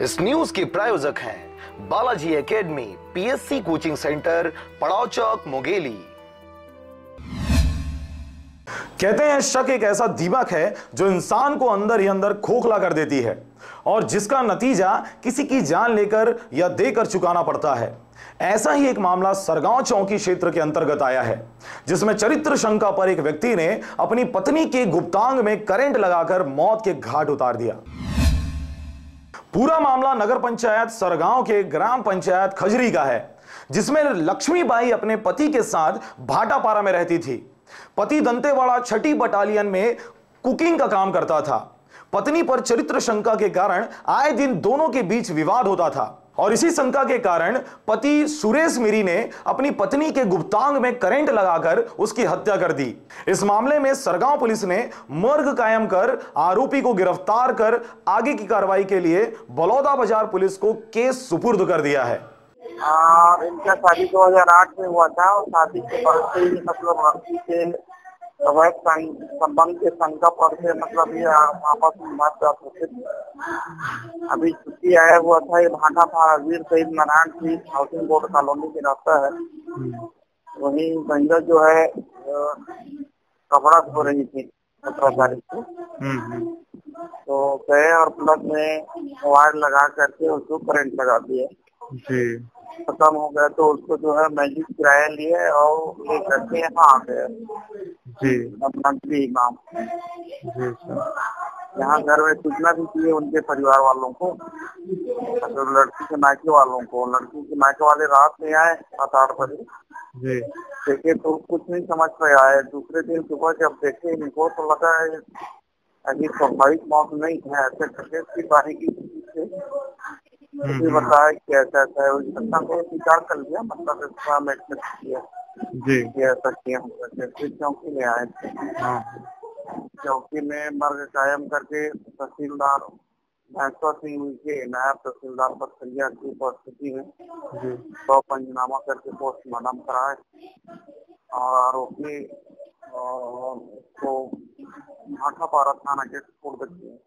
इस न्यूज के प्रायोजक हैं Balaji academy, PSC coaching centre, पड़ाव चौक, मुंगेली। कहते हैं शक एक ऐसा दीमक है जो इंसान को अंदर ही अंदर खोखला कर देती है और जिसका नतीजा किसी की जान लेकर या देकर चुकाना पड़ता है। ऐसा ही एक मामला सरगांव चौकी क्षेत्र के अंतर्गत आया है, जिसमें चरित्र शंका पर एक व्यक्ति ने अपनी पत्नी के गुप्तांग में करंट लगाकर मौत के घाट उतार दिया। पूरा मामला नगर पंचायत सरगांव के ग्राम पंचायत खजरी का है, जिसमें लक्ष्मीबाई अपने पति के साथ भाटापारा में रहती थी। पति दंतेवाड़ा छठी बटालियन में कुकिंग का काम करता था। पत्नी पर चरित्र शंका के कारण आए दिन दोनों के बीच विवाद होता था और इसी शंका के कारण पति सुरेश मिरी ने अपनी पत्नी के गुप्तांग में करंट लगाकर उसकी हत्या कर दी। इस मामले में सरगांव पुलिस ने मर्ग कायम कर आरोपी को गिरफ्तार कर आगे की कार्रवाई के लिए बलौदा बाजार पुलिस को केस सुपुर्द कर दिया है। इनका शादी 2008 में हुआ था और शादी के बाद से ही मतलब अवैध संबंध के शंका पर से मतलब ये आपस में बात होते थे। अभी छुट्टी आया हुआ था, ये भाटापारा वीर शहीद Narayan Singh housing board colony में रहता है। वही महिला जो है कपड़ा धो रही थी 17 तारीख को, तो गए और प्लग में वायर लगा करके उसको करंट लगा दिया जी। खत्म हो गया तो उसको जो है मैजिक किराया लिए और ले करके यहाँ आ गए जी। मंत्री इमाम जी यहाँ घर में सूचना भी किए उनके परिवार वालों को, तो लड़की के मायके वालों को। लड़की के मायके वाले रात में आए 7-8 बजे जी, देखे तो कुछ नहीं समझ पे आए। दूसरे दिन सुबह जब देखे इनको तो लगा अभी स्वाभाविक मौत नहीं है, ऐसे करके इसकी बारीकी से बताया कि ऐसा ऐसा है। उस घटना को स्वीकार कर लिया, मतलब किया जी, ऐसा किया फिर चौकी में आए थे। चौकी में मर्ग कायम करके तहसीलदार महेश्वर सिंह के नायब तहसीलदार बखरिया की उपस्थिति में 100 पंचनामा करके पोस्टमार्टम कराए और आरोपी को भाटापारा थाना के छोड़ दिए।